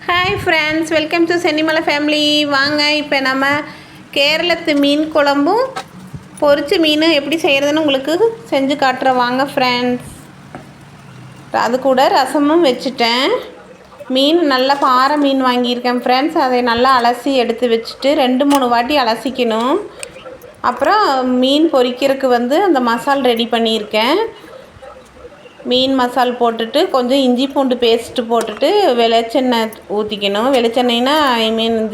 Hi friends, welcome to Chennimalai family. வாங்க, இப்போ நம்ம கேரளத்து மீன் குழம்பும் பொரிச்ச மீன் எப்படி செய்கிறதுன்னு உங்களுக்கு செஞ்சு காட்டுறேன். வாங்க ஃப்ரெண்ட்ஸ். அது கூட ரசமும் வச்சுட்டேன். மீன் நல்லா பாறை மீன் வாங்கியிருக்கேன் ஃப்ரெண்ட்ஸ். அதை நல்லா அலசி எடுத்து வச்சுட்டு 2-3 வாட்டி அலசிக்கணும். அப்புறம் மீன் பொரிக்கிறதுக்கு அந்த மசால் ரெடி பண்ணியிருக்கேன். மீன் மசால் போட்டுட்டு கொஞ்சம் இஞ்சி பூண்டு பேஸ்ட்டு போட்டுட்டு வெளிச்செண்ணெய் ஊற்றிக்கணும். வெளிச்செண்ணெய்னா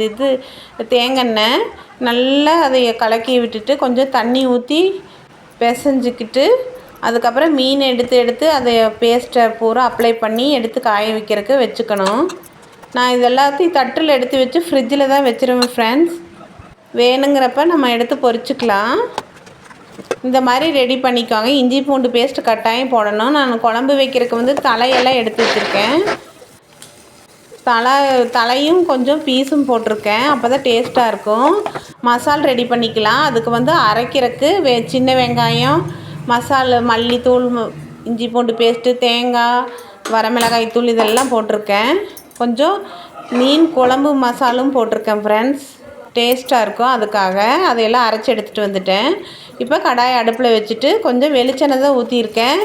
இது தேங்காய். நல்லா அதை கலக்கி விட்டுட்டு கொஞ்சம் தண்ணி ஊற்றி பிசைஞ்சிக்கிட்டு அதுக்கப்புறம் மீன் எடுத்து அதை பேஸ்ட்டை பூரா அப்ளை பண்ணி எடுத்து காய வைக்கிறதுக்கு வச்சுக்கணும். நான் இது எல்லாத்தையும் தட்டில் எடுத்து வச்சு ஃப்ரிட்ஜில் தான் வச்சுருவேன் ஃப்ரெண்ட்ஸ். வேணுங்கிறப்ப நம்ம எடுத்து பொரிச்சுக்கலாம். இந்த மாதிரி ரெடி பண்ணிக்கோங்க. இஞ்சி பூண்டு பேஸ்ட்டு கட்டாயம் போடணும். நான் குழம்பு வைக்கிறதுக்கு தலையெல்லாம் எடுத்து வச்சுருக்கேன். தலையும் கொஞ்சம் பீஸும் போட்டிருக்கேன். அப்போ தான் டேஸ்ட்டாக இருக்கும். மசால் ரெடி பண்ணிக்கலாம். அதுக்கு அரைக்கிறதுக்கு சின்ன வெங்காயம், மல்லித்தூள், இஞ்சி பூண்டு பேஸ்ட்டு, தேங்காய், வரமிளகாய் தூள் இதெல்லாம் போட்டிருக்கேன். கொஞ்சம் மீன் குழம்பு மசாலும் போட்டிருக்கேன் ஃப்ரெண்ட்ஸ். டேஸ்ட்டாக இருக்கும். அதுக்காக அதையெல்லாம் அரைச்சி எடுத்துகிட்டு வந்துட்டேன். இப்போ கடாயை அடுப்பில் வச்சுட்டு கொஞ்சம் வெளிச்செண்ணெய் தான் ஊற்றியிருக்கேன்.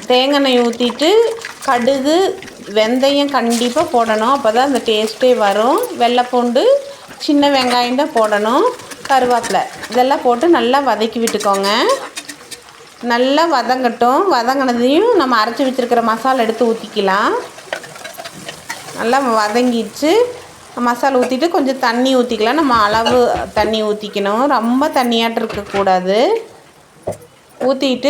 தேங்காய் ஊற்றிட்டு கடுகு, வெந்தயம் கண்டிப்பாக போடணும். அப்போ தான் அந்த டேஸ்ட்டே வரும். வெள்ளைப்பூண்டு, சின்ன வெங்காயம் தான் போடணும். கருவேப்பிலை இதெல்லாம் போட்டு நல்லா வதக்கி விட்டுக்கோங்க. நல்லா வதங்கட்டும். வதங்கினதையும் நம்ம அரைச்சி வச்சுருக்கிற மசாலா எடுத்து ஊற்றிக்கலாம். நல்லா வதங்கிடுச்சு. மசாலா ஊற்றிட்டு கொஞ்சம் தண்ணி ஊற்றிக்கலாம். நம்ம அளவு தண்ணி ஊற்றிக்கணும். ரொம்ப தண்ணியாட்டு இருக்கக்கூடாது. ஊற்றிட்டு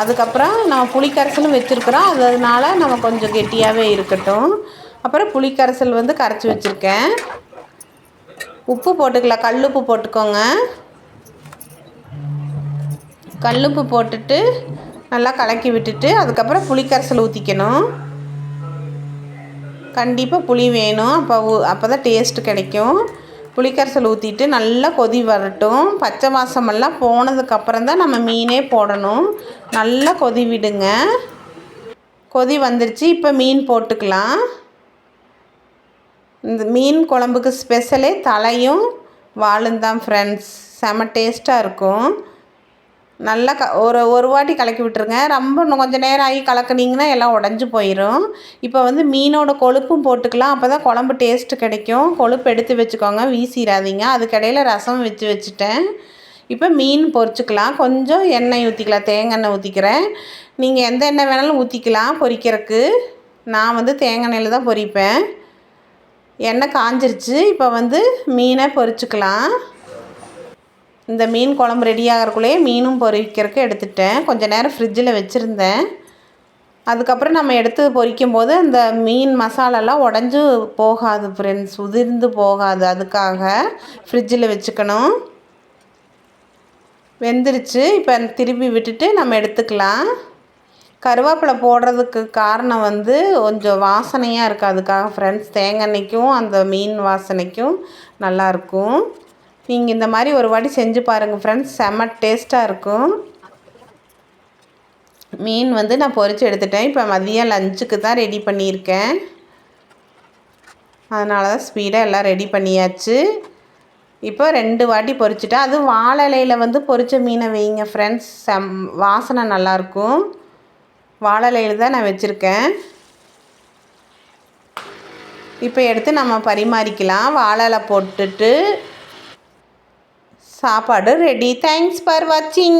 அதுக்கப்புறம் நம்ம புளிக்கரைசலும் வச்சுருக்குறோம். அதனால நம்ம கொஞ்சம் கெட்டியாகவே இருக்கட்டும். அப்புறம் புளிக்கரைசல் கரைச்சி வச்சுருக்கேன். உப்பு போட்டுக்கலாம். கல்லுப்பு போட்டுக்கோங்க. கல்லுப்பு போட்டுட்டு நல்லா கலக்கி விட்டுட்டு அதுக்கப்புறம் புளிக்கரைசல் ஊற்றிக்கணும். கண்டிப்பாக புளி வேணும். அப்போ தான் டேஸ்ட்டு கிடைக்கும். புளிக்கரைசல் ஊற்றிட்டு நல்லா கொதி வரட்டும். பச்சை வாசமெல்லாம் போனதுக்கப்புறம் தான் நம்ம மீனே போடணும். நல்லா கொதி விடுங்க. கொதி வந்துருச்சு. இப்போ மீன் போட்டுக்கலாம். இந்த மீன் குழம்புக்கு ஸ்பெஷலே தலையும் வாலும் தான் ஃப்ரெண்ட்ஸ். செம டேஸ்ட்டாக இருக்கும். நல்லா ஒரு வாட்டி கலக்கி விட்டுருங்க. ரொம்ப இன்னும் கொஞ்சம் நேரம் ஆகி கலக்குனிங்கன்னா எல்லாம் உடஞ்சி போயிடும். இப்போ மீனோட கொழுப்பும் போட்டுக்கலாம். அப்போ தான் குழம்பு டேஸ்ட்டு கிடைக்கும். கொழுப்பு எடுத்து வச்சுக்கோங்க, வீசிடாதீங்க. அதுக்கடையில் ரசம் வச்சுட்டேன். இப்போ மீன் பொரிச்சுக்கலாம். கொஞ்சம் எண்ணெய் ஊற்றிக்கலாம். தேங்காய் எண்ணெய் ஊற்றிக்கிறேன். நீங்கள் எந்த எண்ணெய் வேணாலும் ஊற்றிக்கலாம் பொரிக்கிறதுக்கு. நான் தேங்காய் எண்ணெயில் தான் பொரிப்பேன். எண்ணெய் காஞ்சிருச்சு. இப்போ மீனை பொரிச்சுக்கலாம். இந்த மீன் குழம்பு ரெடி ஆகிறக்குள்ளேயே மீனும் பொரிக்கிறதுக்கு எடுத்துட்டேன். கொஞ்சம் நேரம் ஃப்ரிட்ஜில் வச்சுருந்தேன். அதுக்கப்புறம் நம்ம எடுத்து பொரிக்கும் போது அந்த மீன் மசாலாலாம் உடஞ்சி போகாது ஃப்ரெண்ட்ஸ், உதிர்ந்து போகாது. அதுக்காக ஃப்ரிட்ஜில் வச்சுக்கணும். வெந்துருச்சு. இப்போ திருப்பி விட்டுட்டு நம்ம எடுத்துக்கலாம். கருவேப்பிலை போடுறதுக்கு காரணம் கொஞ்சம் வாசனையாக இருக்குது. அதுக்காக ஃப்ரெண்ட்ஸ். தேங்காய் எண்ணெய்க்கும் அந்த மீன் வாசனைக்கும் நல்லாயிருக்கும். நீங்கள் இந்த மாதிரி ஒரு வாட்டி செஞ்சு பாருங்கள் ஃப்ரெண்ட்ஸ். செம்ம டேஸ்ட்டாக இருக்கும். மீன் நான் பொரித்து எடுத்துட்டேன். இப்போ மதியம் லஞ்சுக்கு தான் ரெடி பண்ணியிருக்கேன். அதனால தான் ஸ்பீடாக எல்லாம் ரெடி பண்ணியாச்சு. இப்போ 2 வாட்டி பொரிச்சிட்டேன். அதுவும் வாழை இலையில் பொரித்த மீனை வைங்க ஃப்ரெண்ட்ஸ். வாசனை நல்லாயிருக்கும். வாழை இலையில் தான் நான் வச்சுருக்கேன். இப்போ எடுத்து நம்ம பரிமாறிக்கலாம். வாழை இலை போட்டுட்டு சாப்பாடு ரெடி. தேங்க்ஸ் ஃபார் வாட்சிங்.